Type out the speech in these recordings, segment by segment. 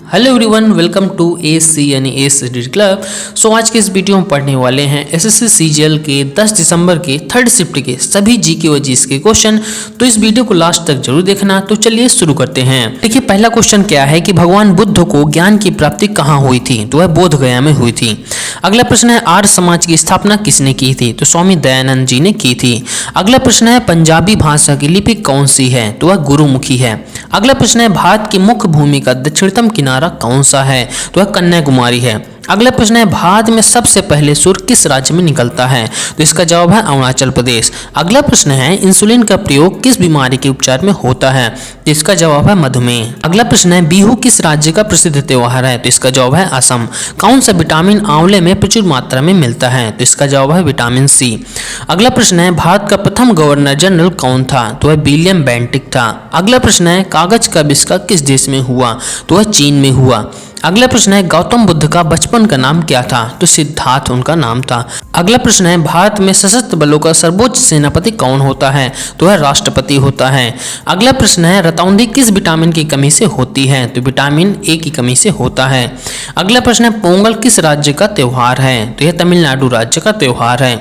Hello everyone, welcome to AC यानी S study club. So आज के इस वीडियो में पढ़ने वाले हैं एसएससी सीजीएल के 10 दिसंबर के थर्ड शिफ्ट के सभी जीके व जीएस के क्वेश्चन। तो इस वीडियो को लास्ट तक जरूर देखना। तो चलिए शुरू करते हैं। देखिए पहला क्वेश्चन क्या है कि भगवान बुद्ध को ज्ञान की प्राप्ति कहाँ हुई थी? तो वह बोध गया में हुई थी। अगला प्रश्न है आर्य समाज की स्थापना किसने की थी? तो स्वामी दयानंद जी ने की थी। अगला प्रश्न है पंजाबी भाषा की लिपि कौन सी है? तो वह गुरुमुखी है। अगला प्रश्न है भारत की मुख्य भूमि का दक्षिणतम किनारा कौन सा है? तो वह कन्याकुमारी है। अगला प्रश्न है भारत में सबसे पहले सूर्य किस राज्य में निकलता है? तो इसका जवाब है अरुणाचल प्रदेश। अगला प्रश्न है इंसुलिन का प्रयोग किस बीमारी के उपचार में होता है? तो इसका जवाब है मधुमेह। अगला प्रश्न है बिहू किस राज्य का प्रसिद्ध त्योहार है? तो इसका जवाब है असम। कौन सा विटामिन आंवले में प्रचुर मात्रा में मिलता है? तो इसका जवाब है विटामिन सी। अगला प्रश्न है भारत का प्रथम गवर्नर जनरल कौन था? तो वह विलियम बेंटिक था। अगला प्रश्न है कागज का आविष्कार किस देश में हुआ? तो वह चीन में हुआ। अगला प्रश्न है गौतम बुद्ध का बचपन का नाम क्या था? तो सिद्धार्थ उनका नाम था। अगला प्रश्न है भारत में सशस्त्र बलों का सर्वोच्च सेनापति कौन होता है? तो वह राष्ट्रपति होता है। अगला प्रश्न है रतौंधी किस विटामिन की कमी से होती है? तो विटामिन ए की कमी से होता है। अगला प्रश्न है पोंगल किस राज्य का त्योहार है? तो यह तमिलनाडु राज्य का त्योहार है।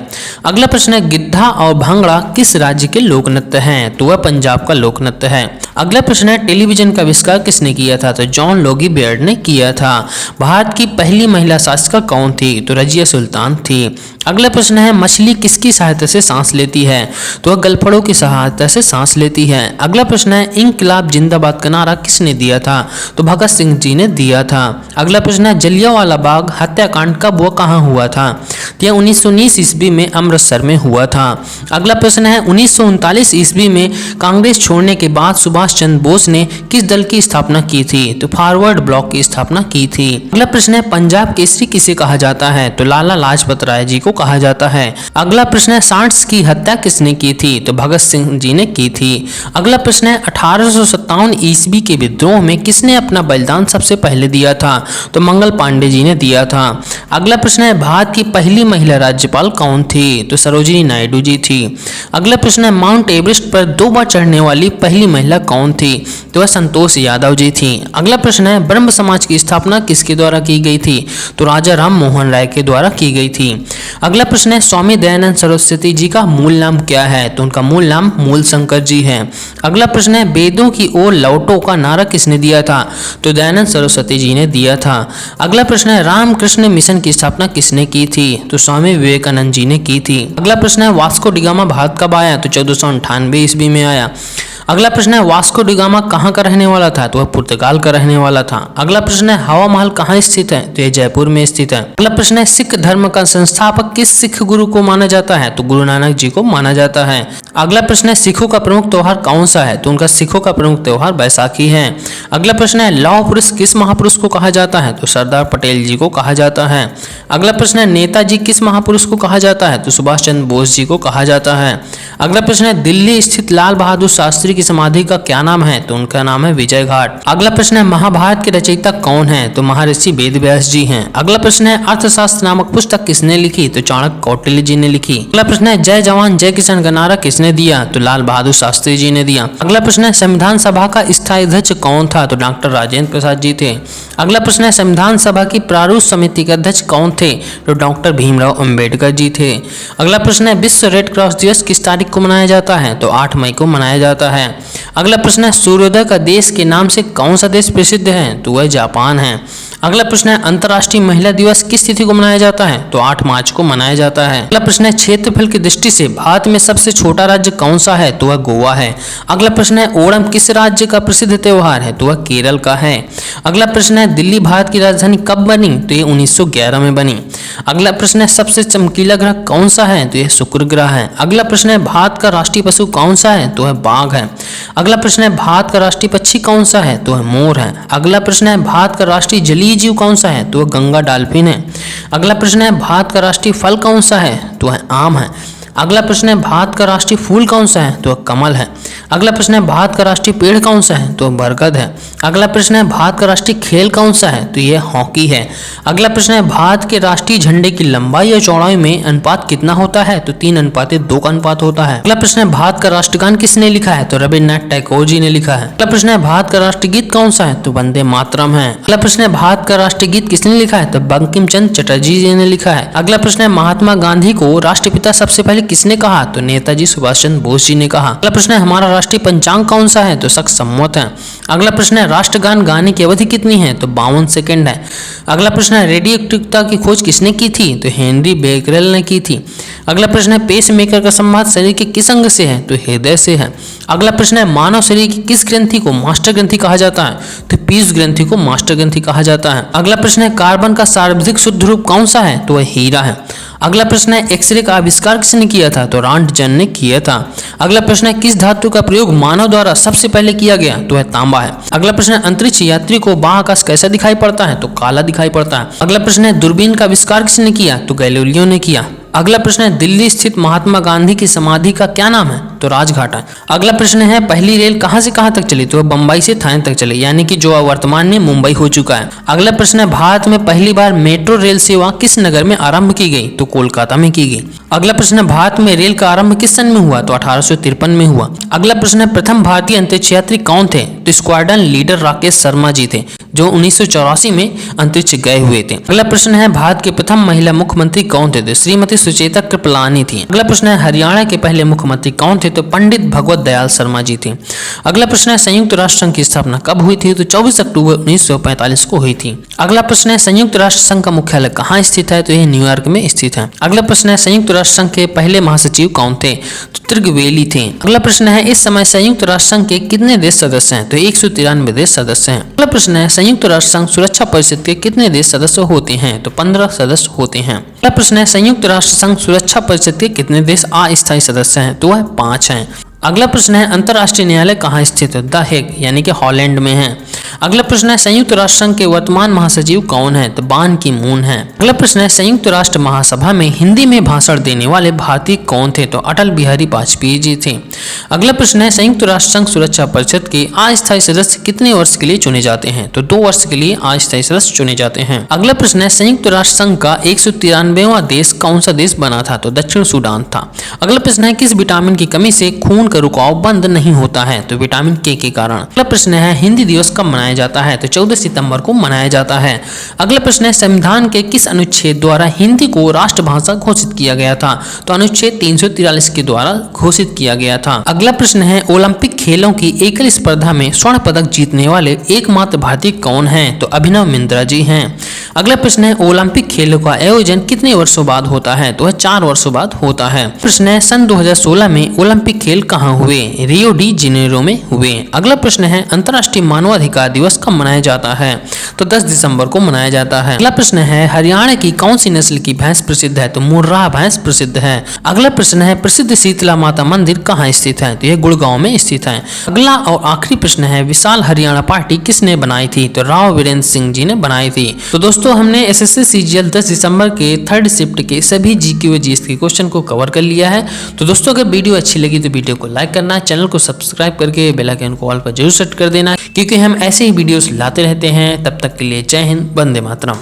अगला प्रश्न है गिद्धा और भांगड़ा किस राज्य के लोक नृत्य हैं? तो वह पंजाब का लोक नृत्य है। अगला प्रश्न है टेलीविजन का आविष्कार किसने किया था? तो जॉन लोगी बेयर्ड ने किया था। भारत की पहली महिला शासिका कौन थी? तो रजिया सुल्तान थी। अगला प्रश्न है मछली किसकी सहायता से सांस लेती है? तो वह गलफड़ों की सहायता से सांस लेती है। अगला प्रश्न है इंकलाब जिंदाबाद का नारा किसने दिया था? तो भगत सिंह जी ने दिया था। अगला प्रश्न है जलियांवाला बाग हत्याकांड कब व कहाँ हुआ था? तो यह 1919 ईस्वी में अमृतसर में हुआ था। अगला प्रश्न है 1939 ईस्वी में कांग्रेस छोड़ने के बाद सुभाष चंद्र बोस ने किस दल की स्थापना की थी? तो फॉरवर्ड ब्लॉक की स्थापना की थी। अगला प्रश्न है पंजाब केसरी किसे कहा जाता है? तो लाला लाजपत राय जी को कहा जाता है। अगला प्रश्न है सांड्स की हत्या किसने की थी? तो भगत सिंह जी ने की थी। अगला प्रश्न है 1857 ईस्वी के विद्रोह में किसने अपना बलिदान सबसे पहले दिया था? तो मंगल पांडे जी ने दिया था। अगला प्रश्न है भारत की पहली महिला राज्यपाल कौन थी? तो सरोजिनी नायडू जी थी। अगला प्रश्न है माउंट एवरेस्ट पर 2 बार चढ़ने वाली पहली महिला कौन थी? तो वह संतोष यादव जी थी। अगला प्रश्न है ब्रह्म समाज की स्थापना किसके द्वारा की गई थी? तो राजा राम मोहन राय के द्वारा की गई थी। अगला प्रश्न है स्वामी दयानंद सरस्वती जी का मूल नाम क्या है? तो उनका मूल नाम मूल शंकर जी है। अगला प्रश्न है वेदों की ओर लौटो का नारा किसने दिया था? तो दयानंद सरस्वती जी ने दिया था। अगला प्रश्न है रामकृष्ण मिशन की स्थापना किसने की थी? तो स्वामी विवेकानंद जी ने की थी। अगला प्रश्न है वास्को डिगामा भारत कब आया? तो 1498 ईस्वी में आया। अगला प्रश्न है वास्को डिगामा कहाँ का रहने वाला था? तो वह पुर्तगाल का रहने वाला था। अगला प्रश्न है हवा महल कहाँ स्थित है? तो यह जयपुर में स्थित है। अगला प्रश्न है सिख धर्म का संस्थापक किस सिख गुरु को माना जाता है? तो गुरु नानक जी को माना जाता है। अगला प्रश्न है सिखों का प्रमुख त्योहार कौन सा है? तो उनका सिखों का प्रमुख त्योहार बैसाखी है। अगला प्रश्न है लौह पुरुष किस महापुरुष को कहा जाता है? तो सरदार पटेल जी को कहा जाता है। अगला प्रश्न है नेताजी किस महापुरुष को कहा जाता है? तो सुभाष चंद्र बोस जी को कहा जाता है। अगला प्रश्न है दिल्ली स्थित लाल बहादुर शास्त्री की समाधि का क्या नाम है? तो उनका नाम है विजय घाट। अगला प्रश्न है महाभारत के रचयिता कौन है? तो महर्षि वेदव्यास जी हैं। अगला प्रश्न है अर्थशास्त्र नामक पुस्तक किसने लिखी? तो चाणक्य कौटिल्य जी ने लिखी। अगला प्रश्न है जय जवान जय किसान का नारा किसने दिया? तो लाल बहादुर शास्त्री जी ने दिया। अगला प्रश्न है संविधान सभा का स्थायी अध्यक्ष कौन था? तो डॉक्टर राजेंद्र प्रसाद जी थे। अगला प्रश्न है संविधान सभा की प्रारूप समिति के अध्यक्ष कौन थे? तो डॉक्टर भीमराव अंबेडकर जी थे। अगला प्रश्न है विश्व रेड क्रॉस दिवस किस तारीख को मनाया जाता है? तो 8 मई को मनाया जाता है। अगला प्रश्न है सूर्योदय का देश के नाम से कौन सा देश प्रसिद्ध है? तो वह जापान है। अगला प्रश्न है अंतर्राष्ट्रीय महिला दिवस किस तिथि को मनाया जाता है? तो 8 मार्च को मनाया जाता है। अगला प्रश्न है क्षेत्रफल की दृष्टि से भारत में सबसे छोटा राज्य कौन सा है? तो वह गोवा है। अगला प्रश्न है ओणम किस राज्य का प्रसिद्ध त्योहार है? तो वह केरल का है। अगला प्रश्न है दिल्ली भारत की राजधानी कब बनी? तो ये 1911 में बनी। अगला प्रश्न है सबसे चमकीला ग्रह कौन सा है? तो यह शुक्र ग्रह है। अगला प्रश्न है भारत का राष्ट्रीय पशु कौन सा है? तो वह बाघ है। अगला प्रश्न है भारत का राष्ट्रीय पक्षी कौन सा है? तो वह मोर है। अगला प्रश्न है भारत का राष्ट्रीय जलीय जीव कौन सा है? तो वह गंगा डॉल्फिन है। अगला प्रश्न है भारत का राष्ट्रीय फल कौन सा है? तो वह आम है। अगला प्रश्न है भारत का राष्ट्रीय फूल कौन सा है? तो वह कमल है। अगला प्रश्न है भारत का राष्ट्रीय पेड़ कौन सा है? तो बरगद है। अगला प्रश्न है भारत का राष्ट्रीय खेल कौन सा है? तो यह हॉकी है। अगला प्रश्न है भारत के राष्ट्रीय झंडे की लंबाई या चौड़ाई में अनुपात कितना होता है? तो 3:2 का अनुपात होता है। अगला प्रश्न है भारत का राष्ट्रगान किसने लिखा है? तो रविन्द्रनाथ टैगोर जी ने लिखा है। अगला प्रश्न है भारत का राष्ट्रीय गीत कौन सा है? तो वंदे मातरम है। अगला प्रश्न है भारत का राष्ट्रीय गीत किसने लिखा है? तो बंकिम चंद्र चटर्जी जी ने लिखा है। अगला प्रश्न है महात्मा गांधी को राष्ट्रपिता सबसे पहले किसने कहा? तो नेताजी सुभाष चंद्र बोस जी ने कहा। अगला प्रश्न है हमारा राष्ट्रीय पंचांग कौन सा है? तो शक संवत है। अगला प्रश्न है राष्ट्रगान गाने की अवधि कितनी है? तो 52 सेकंड है। अगला प्रश्न है रेडियोएक्टिविटी की खोज किसने की थी? तो हेनरी बेकरेल ने की थी। अगला प्रश्न है पेस मेकर का संवाद शरीर के किस अंग से है? तो हृदय से है। अगला प्रश्न है मानव शरीर की किस ग्रंथि को मास्टर ग्रंथि कहा जाता है? तो पीयूष ग्रंथि को मास्टर ग्रंथि कहा जाता है। अगला प्रश्न है कार्बन का सार्वत्रिक शुद्ध रूप कौन सा है? तो वह हीरा है। अगला प्रश्न है एक्सरे का आविष्कार किसने किया था? तो रॉन्टजन ने किया था। अगला प्रश्न है किस धातु का प्रयोग मानव द्वारा सबसे पहले किया गया? तो वह तांबा है। अगला प्रश्न है अंतरिक्ष यात्री को बाह्याकाश कैसा दिखाई पड़ता है? तो काला दिखाई पड़ता है। अगला प्रश्न है दूरबीन का आविष्कार किसने किया? तो गैलीलियो ने किया। अगला प्रश्न है दिल्ली स्थित महात्मा गांधी की समाधि का क्या नाम है? तो राजघाट है। अगला प्रश्न है पहली रेल कहां से कहां तक चली? तो बंबई से थाने तक चली, यानी कि जो वर्तमान में मुंबई हो चुका है। अगला प्रश्न है भारत में पहली बार मेट्रो रेल सेवा किस नगर में आरंभ की गई? तो कोलकाता में की गई। अगला प्रश्न है भारत में रेल का आरंभ किस सन में हुआ? तो 1853 में हुआ। अगला प्रश्न है प्रथम भारतीय अंतरिक्ष यात्री कौन थे? तो स्क्वाड्रन लीडर राकेश शर्मा जी थे, जो 1984 में अंतरिक्ष गए हुए थे। अगला प्रश्न है भारत के प्रथम महिला मुख्यमंत्री कौन थे? तो श्रीमती सुचेता कृपलानी थी। अगला प्रश्न है हरियाणा के पहले मुख्यमंत्री कौन थे? तो पंडित भगवत दयाल शर्मा जी थे। अगला प्रश्न है संयुक्त राष्ट्र संघ की स्थापना कब हुई थी? तो 24 अक्टूबर 1945 को हुई थी। अगला प्रश्न है संयुक्त राष्ट्र संघ का मुख्यालय कहाँ स्थित है? तो यह न्यूयॉर्क में स्थित है। अगला प्रश्न है संयुक्त राष्ट्र संघ के पहले महासचिव कौन थे? तो त्रिगवेली थे। अगला प्रश्न है इस समय संयुक्त राष्ट्र संघ के कितने देश सदस्य हैं? तो 193 देश सदस्य हैं। अगला प्रश्न है संयुक्त राष्ट्र संघ सुरक्षा परिषद के कितने देश सदस्य होते हैं? तो 15 सदस्य होते हैं। अगला प्रश्न है संयुक्त राष्ट्र संघ सुरक्षा परिषद के कितने देश अस्थायी सदस्य हैं? तो वह 5 हैं। अगला प्रश्न है अंतर्राष्ट्रीय न्यायालय कहाँ स्थित है? द हेग, यानी कि हॉलैंड में है। अगला प्रश्न है संयुक्त राष्ट्र संघ के वर्तमान महासचिव कौन है? तो बान की मून है। अगला प्रश्न है संयुक्त राष्ट्र महासभा में हिंदी में भाषण देने वाले भारतीय कौन थे? तो अटल बिहारी वाजपेयी जी थे। अगला प्रश्न है संयुक्त राष्ट्र संघ सुरक्षा परिषद के अस्थायी सदस्य कितने वर्ष के लिए चुने जाते हैं? तो 2 वर्ष के लिए अस्थायी सदस्य चुने जाते हैं। अगला प्रश्न है संयुक्त राष्ट्र संघ का 193वां देश कौन सा देश बना था? तो दक्षिण सूडान था। अगला प्रश्न है किस विटामिन की कमी से खून का रुकाव बंद नहीं होता है? तो विटामिन के कारण। अगला प्रश्न है हिंदी दिवस कब मनाया जाता है? तो 14 सितंबर को मनाया जाता है। अगला प्रश्न है संविधान के किस अनुच्छेद द्वारा हिंदी को राष्ट्रभाषा घोषित किया गया था? तो अनुच्छेद 343 के द्वारा घोषित किया गया था। अगला प्रश्न है ओलंपिक खेलों की एकल स्पर्धा में स्वर्ण पदक जीतने वाले एकमात्र भारतीय कौन हैं? तो अभिनव बिंद्रा जी हैं। अगला प्रश्न है ओलंपिक खेलों का आयोजन कितने वर्षों बाद होता है? तो 4 वर्षों बाद होता है। प्रश्न है सन 2016 में ओलंपिक खेल कहाँ हुए? रियो डी जेनेरो में हुए। अगला प्रश्न है अंतर्राष्ट्रीय मानवाधिकार दिवस कब मनाया जाता है? तो 10 दिसंबर को मनाया जाता है। अगला प्रश्न है हरियाणा की कौन सी नस्ल की भैंस प्रसिद्ध है? तो मुर्राह भैंस प्रसिद्ध है। अगला प्रश्न है प्रसिद्ध शीतला माता मंदिर कहाँ स्थित है? तो यह गुड़गांव में स्थित है। अगला और आखिरी प्रश्न है विशाल हरियाणा पार्टी किसने बनाई थी? तो राव वीरेंद्र सिंह जी ने बनाई थी। तो दोस्तों हमने एसएससी सीजीएल 10 दिसंबर के 3rd शिफ्ट के सभी जीके व जीएस के क्वेश्चन को कवर कर लिया है। तो दोस्तों अगर वीडियो अच्छी लगी तो वीडियो को लाइक करना, चैनल को सब्सक्राइब करके बेल आइकन को ऑल पर जरूर सेट कर देना, क्योंकि हम ऐसे ही वीडियोस लाते रहते हैं। तब तक के लिए जय हिंद, वंदे मातरम।